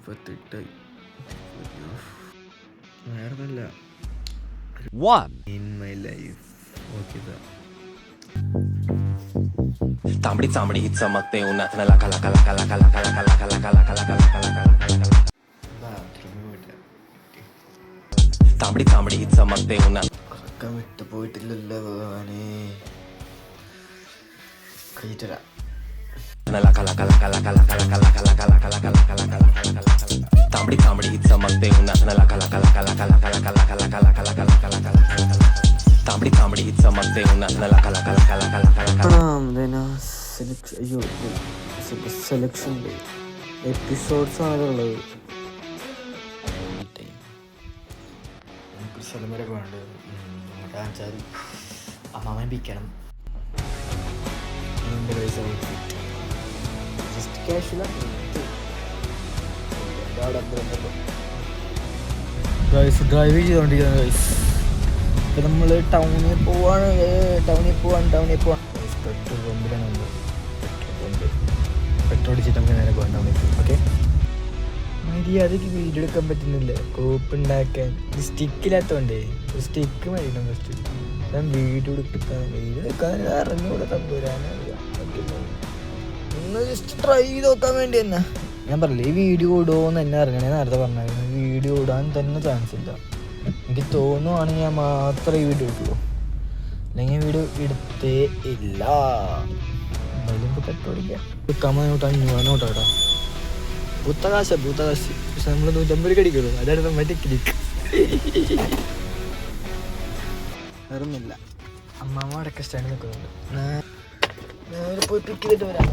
38 വേറെന്നല്ല in my life നോക്കിയതാ. तांबडी चांबडी चमकते उन्हात न लाका लाका लाका लाका लाका लाका लाका लाका लाका लाका लाका लाका तांबडी चांबडी चमकते उन्हात ഉറക്കം വിട്ടു പോയിട്ടില്ലല്ലോ ഭഗവാനെ. കഴിച്ചരാ लाका लाका लाका लाका लाका लाका लाका लाका लाका लाका लाका लाका लाका लाका तांबडी चांबडी चमकते उन्हात न लाका लाका लाका लाका लाका लाका लाका लाका लाका लाका लाका लाका लाका तांबडी चांबडी चमकते उन्हात न लाका लाका लाका लाका लाका लाका അയ്യോ സെലക്ഷൻ എപ്പിസോഡ്സ് ആണുള്ളത്. നമുക്ക് സ്ഥലം വരെ വേണ്ടത് എന്താണെന്ന് വെച്ചാൽ അമ്മാമൻ പിക്കണം. ജസ്റ്റ് ക്യാഷ്വലാണ്. ഡ്രൈവ് ചെയ്തുകൊണ്ടിരിക്കുകയാണ് ഗൈസ്. ഇപ്പം നമ്മൾ ടൗണിൽ പോവാണ്. പെട്രോൾ പമ്പിലാണ് നമ്മൾ. പെട്രോൾ അടിച്ചിട്ട് നമുക്ക് നേരെ പോകാൻ ടൗണിൽ പോകും. ഓക്കെ, മര്യാദയ്ക്ക് വീഡിയോ എടുക്കാൻ പറ്റുന്നില്ല. കോപ്പ് ഉണ്ടാക്കാൻ സ്റ്റിക്കില്ലാത്തതുകൊണ്ടേ ഒരു സ്റ്റിക്ക് മേടിക്കണം ഫസ്റ്റ്. ഞാൻ വീഡിയോ എടുക്കാൻ അറിഞ്ഞൂടെ തമ്പുരാനറിയാം. ഒന്ന് ജസ്റ്റ് ട്രൈ ചെയ്ത് നോക്കാൻ വേണ്ടി തന്നെ. ഞാൻ പറഞ്ഞില്ല ഈ വീഡിയോ ഇടുമോയെന്ന് എന്നെ അറിയണേ. നേരത്തെ പറഞ്ഞായിരുന്നു വീഡിയോ ഇടാൻ തന്നെ ചാൻസ് ഇല്ല. എനിക്ക് തോന്നുവാണെങ്കിൽ ഞാൻ മാത്രമേ ഈ വീഡിയോ ഇട്ടുള്ളൂ, അല്ലെങ്കിൽ വീഡിയോ എടുത്തേ ഇല്ല. എന്തായാലും ഇപ്പോൾ പെട്രോൾ അടിക്കാം. വിൽക്കാമോട്ട് 500 നോട്ടാ. പൂത്തകാശ പക്ഷെ നമ്മൾ 150 അടിക്കുള്ളൂ. അതാണ് നമ്മുടെ ടെക്നിക്ക്. വേറൊന്നുമില്ല. അമ്മാമ്മ അടക്ക സ്റ്റാൻഡ് നിൽക്കുന്നുണ്ട്. നേരെ പോയി പിക്ക് ചെയ്തിട്ട് വരാം.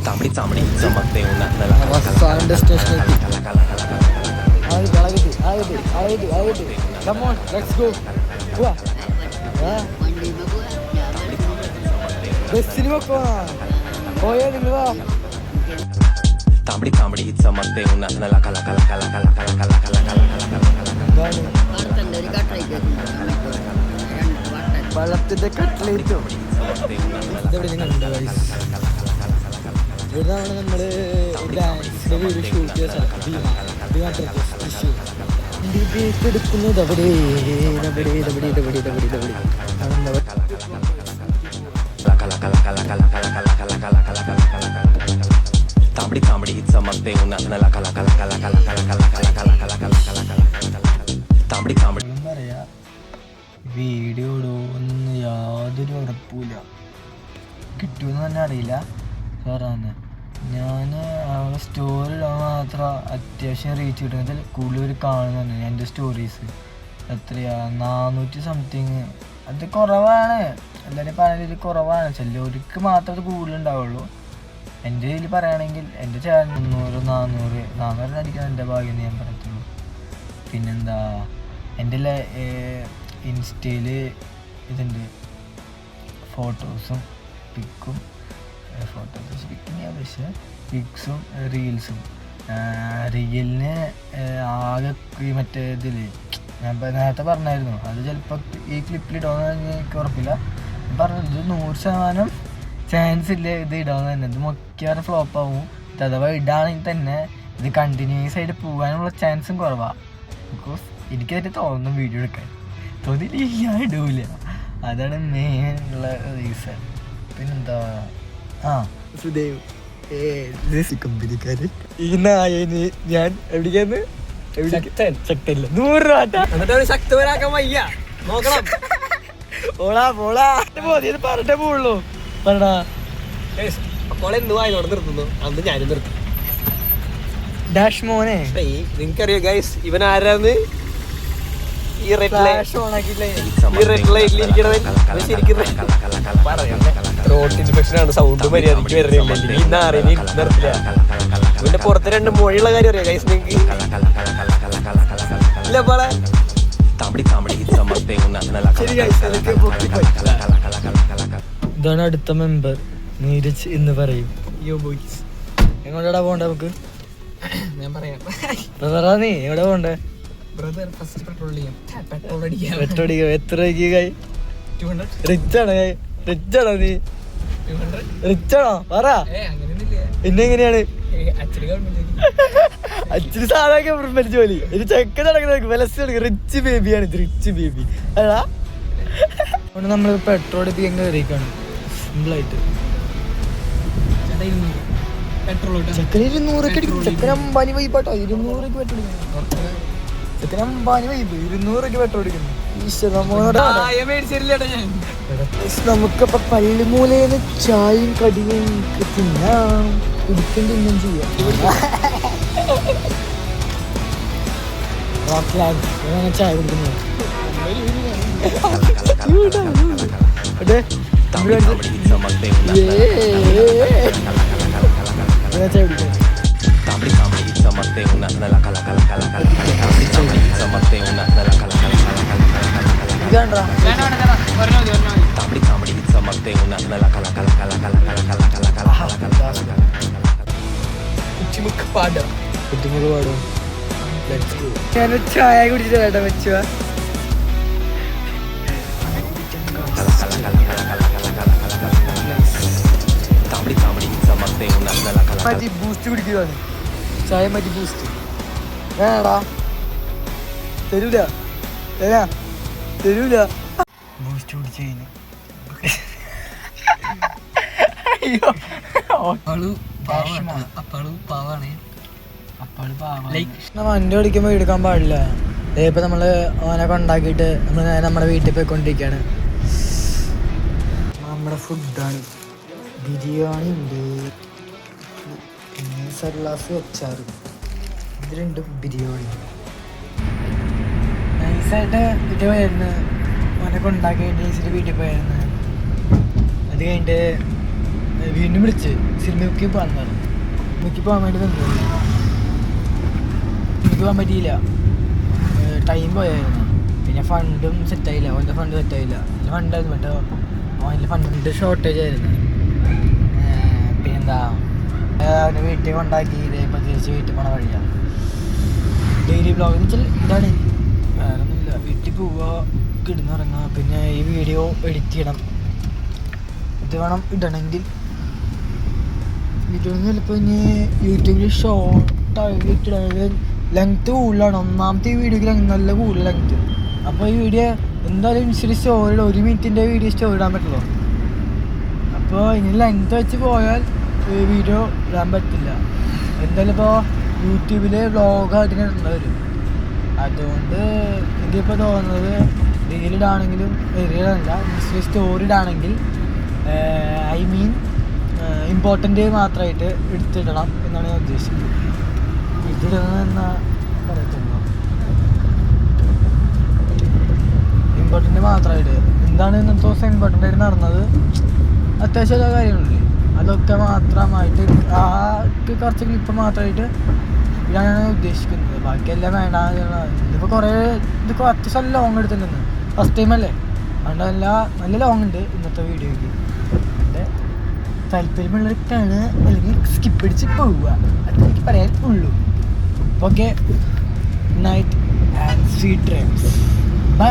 तांबडी चांबडी चमकते उन्हात न लाका लाका അവസാന ഡെസ്റ്റിനേഷനിലെത്തി. लाका लाका लाका ബസ്സിന് വെക്കോ പോയാ നിങ്ങൾ വാ. तांबडी चांबडी चमकते उन्हात न लाका लाका लाका लाका लाका लाका लाका लाका വെള്ളത്തിന്റെ കട്ട്ലേറ്റും ഇതാണ് നമ്മള് ഡാൻസിന്റെ വീഡിയോ ഷൂട്ട് ചെയ്ത ഡിബേറ്റ് എടുക്കുന്നത് അവിടെ तांबडी चांबडी चमकते उन्हात न लाका लाका लाका लाका लाका लाका लाका लाका लाका लाका तांबडी चांबडी. പറയാ വീഡിയോ ഇടുമെന്ന് യാതൊരു ഉറപ്പില്ല. കിട്ടുമെന്ന് തന്നെ അറിയില്ല. സാറാ തന്നെ ഞാൻ സ്റ്റോറി ഇടാൻ മാത്രം അത്യാവശ്യം റീച്ച് കിട്ടുന്നത് കൂടുതൽ കാണുന്നുണ്ട്. എൻ്റെ സ്റ്റോറീസ് എത്രയാ 400 സംതിങ്. അത് കുറവാണ്. എല്ലാവരും പറയുന്നതിൽ കുറവാണ്. ചിലർക്ക് മാത്രമേ അത് കൂടുതലുണ്ടാവുള്ളൂ. എൻ്റെ ഇതിൽ പറയുകയാണെങ്കിൽ എൻ്റെ ചാനൽ 400 അടിക്കാൻ എൻ്റെ ഭാഗ്യം ഞാൻ പറയത്തുള്ളൂ. പിന്നെന്താ എൻ്റെ ഇൻസ്റ്റയിൽ ഇതുണ്ട് ഫോട്ടോസും പിക്കും. പക്ഷേ പിക്സും റീൽസും. റീലിന് ആകെ മറ്റേ ഇതിൽ ഞാൻ നേരത്തെ പറഞ്ഞായിരുന്നു അത് ചിലപ്പോൾ ഈ ക്ലിപ്പിലിടാമെന്ന് എനിക്ക് ഉറപ്പില്ല. പറഞ്ഞത് 100% ചാൻസ് ഇല്ല ഇത് ഇടാമെന്ന് തന്നെ. ഇത് മിക്കവാറും ഫ്ലോപ്പ് ആവും. അഥവാ ഇടാണെങ്കിൽ തന്നെ ഇത് കണ്ടിന്യൂസ് ആയിട്ട് പോകാനുള്ള ചാൻസും കുറവാണ്. ബിക്കോസ് എനിക്കതിന് തോന്നും വീഡിയോ എടുക്കാൻ തോന്നിയില്ല, ഞാൻ ഇടൂല. അതാണ് മെയിൻ ഉള്ള റീസൺ. പിന്നെന്താ സുദേവ് കമ്പനിക്കാര് ഈ നായന് ഞാൻ എവിടേക്കാന്ന് ശക്തല്ല 100 രൂപ ശക്തവരാക്കാൻ വയ്യ. നോക്കണം പോളാ പറഞ്ഞിട്ടേ പോവുള്ളൂ. പറഞ്ഞാ എന്തുവായോടെ നിർത്തുന്നു അന്ന് ഞാനും നിർത്തും. ഡാഷ് മോനെ നിങ്ങൾക്കറിയോ ഗൈസ് ഇവൻ ആരാന്ന്? ഈ റെഡ് ലൈറ്റിലിരിക്കണത് ശരിക്കും റോഡ് ഇൻഫെക്ഷൻ ആണ്. സൗണ്ട് മര്യാദയ്ക്ക് വരുന്നില്ല. ഈ നാറിന് നിർത്തില്ല. ഇവന്റെ പുറത്ത് 2 മൊഴിയുള്ള കാര്യം അറിയാം ഗൈസ് നിങ്ങൾക്ക്? ഇല്ല പോളെ. ഇതാണ് അടുത്ത മെമ്പർ നീരജ് എന്ന് പറയും. എങ്ങോട്ടാ പോണ്ടേ നമുക്ക്? ഞാൻ പറയാം. നീ എവിടെ പോണ്ടേ? ബ്രദർ ഫസ്റ്റ് പെട്രോൾ അടിക്കാം. എത്ര റിച്ചാണോ നീ? റിച്ചാണോ പറ? അങ്ങനെയൊന്നുമില്ല. എന്നെ എങ്ങനെയാണ് അച്ഛന് ഗവൺമെന്റ് അച്ഛന് സാധാ ഗവൺമെന്റ് ജോലി. ഒരു ചെക്ക നടക്കുന്ന റിച്ച് ബേബിയാണ്, റിച്ച് ബേബി അതാ. അതുകൊണ്ട് നമ്മൾ പെട്രോൾ അടിപ്പിക്കാൻ കയറിയേക്കാണ് സിമ്പിളായിട്ട്. ചെക്കന് 200 അടിക്കും. ചെക്കൻ അമ്പാനി വൈബാട്ടോ, 200 പെട്രോൾ അടിക്കുന്നു. ചെക്കൻ അമ്പാനി വൈബ് 200 പെട്രോൾ അടിക്കുന്നു. നമുക്കപ്പൊ പള്ളിമൂലന്ന് ചായയും കടിയും തിന്നാം, കുടിക്കും തിന്നും ചെയ്യാം. ചായ കുടിക്കുന്നു. ഞാൻ ചായ കുടിച്ചിട്ട് ചേട്ടാ വെച്ചുവാ. മതി ബൂസ്റ്റ് കുടിക്കുകയാണ്. ചായ മതി ബൂസ്റ്റ് വേടാ, തരൂല തരൂല. ബൂസ്റ്റ് കുടിച്ചു കഴിഞ്ഞു. വണ്ടി ഓടിക്കുമ്പോ എടുക്കാൻ പാടില്ല. ഇപ്പൊ നമ്മള് ഓനെ കൊണ്ടാക്കിയിട്ട് നമ്മള് നമ്മുടെ വീട്ടിൽ പോയിക്കൊണ്ടിരിക്കുകയാണ്. നമ്മുടെ ഫുഡാണ്. ബിരിയാണി ഉണ്ട്, പിന്നെ സർലാസ് അച്ചാറ്, ഇത് രണ്ടും ബിരിയാണി. നൈസായിട്ട് ഇത് പോയിരുന്നു. ഓനെ കൊണ്ടാക്കിയിട്ട് നൈസിട്ട് വീട്ടിൽ പോയിരുന്നു. അത് കഴിഞ്ഞിട്ട് വീണ്ടും വിളിച്ച് സിനിമയ്ക്ക് പോകാൻ പറഞ്ഞു. സിനിമയ്ക്ക് പോകാൻ വേണ്ടി തന്നു. സിനിമയ്ക്ക് പോകാൻ പറ്റിയില്ല, ടൈം പോയായിരുന്നു. പിന്നെ ഫണ്ടും സെറ്റായില്ല, ഓൻ്റെ ഫണ്ട് സെറ്റായില്ല. എൻ്റെ ഫണ്ടായിരുന്നു കേട്ടോ, ഓൻ്റെ ഫണ്ട് ഷോർട്ടേജ് ആയിരുന്നു. പിന്നെന്താ അവൻ്റെ വീട്ടിൽ കൊണ്ടാക്കി ഇതേപ്പോൾ തിരിച്ച് വീട്ടിൽ പോണ വഴിയാണ്. ഡെയിലി ബ്ലോഗ് എന്ന് വെച്ചാൽ ഇതാണ്, വേറെ ഒന്നുമില്ല. വീട്ടിൽ പോവുക, കിടന്നുറങ്ങുക, പിന്നെ ഈ വീഡിയോ എഡിറ്റ് ചെയ്യണം. ഇത് വേണം ഇടണമെങ്കിൽ. വീഡിയോ ചിലപ്പോൾ ഇനി യൂട്യൂബിൽ ഷോർട്ടായിട്ട് ലെങ്ത്ത് കൂടുതലാണ്. ഒന്നാമത്തെ ഈ വീഡിയോക്ക് നല്ല കൂടുതൽ ലെങ്ത്ത്. അപ്പോൾ ഈ വീഡിയോ എന്തായാലും ഇൻസ്റ്റയിൽ സ്റ്റോറി ഇടാം. 1 മിനിറ്റിൻ്റെ വീഡിയോ സ്റ്റോറി ഇടാൻ പറ്റുള്ളൂ. അപ്പോൾ ഇനി ലെങ്ത്ത് വെച്ച് പോയാൽ വീഡിയോ ഇടാൻ പറ്റില്ല. എന്തായാലും ഇപ്പോൾ യൂട്യൂബിൽ വ്ളോഗായിട്ട് ഇടേണ്ടി വരും. അതുകൊണ്ട് ഇതിപ്പോൾ തോന്നുന്നത് റീലിടാണെങ്കിലും റീലല്ല, ഇൻസ്റ്റയിൽ സ്റ്റോറി ഇടാണെങ്കിൽ ഐ മീൻ ഇമ്പോർട്ടൻ്റ് മാത്രമായിട്ട് എടുത്തിടണം എന്നാണ് ഞാൻ ഉദ്ദേശിക്കുന്നത്. ഇതിടുന്നതെന്നാ പറയത്തുള്ളൂ, ഇമ്പോർട്ടൻ്റ് മാത്രമായിട്ട്. എന്താണ് ഇന്നത്തെ ദിവസം ഇമ്പോർട്ടൻ്റ് ആയിട്ട് നടന്നത്, അത്യാവശ്യം എല്ലാ കാര്യങ്ങളില്ലേ, അതൊക്കെ മാത്രമായിട്ട് ആ കുറച്ച് ക്ലിപ്പ് മാത്രമായിട്ട് ഇതാണ് ഉദ്ദേശിക്കുന്നത്. ബാക്കിയെല്ലാം വേണ്ട. ഇതിപ്പോൾ കുറേ ഇത് അത്യാവശ്യം ലോങ് എടുത്തിട്ടുണ്ട്. ഫസ്റ്റ് ടൈം അല്ലേ, അതുകൊണ്ട് നല്ല ലോങ് ഉണ്ട് ഇന്നത്തെ വീഡിയോയ്ക്ക്. എൻ്റെ താല്പര്യമുള്ളവർക്കാണ്, അല്ലെങ്കിൽ സ്കിപ്പ് അടിച്ച് പോവുക, അതെനിക്ക് പറയാൻ ഉള്ളൂ. Okay, night and sweet dreams. By.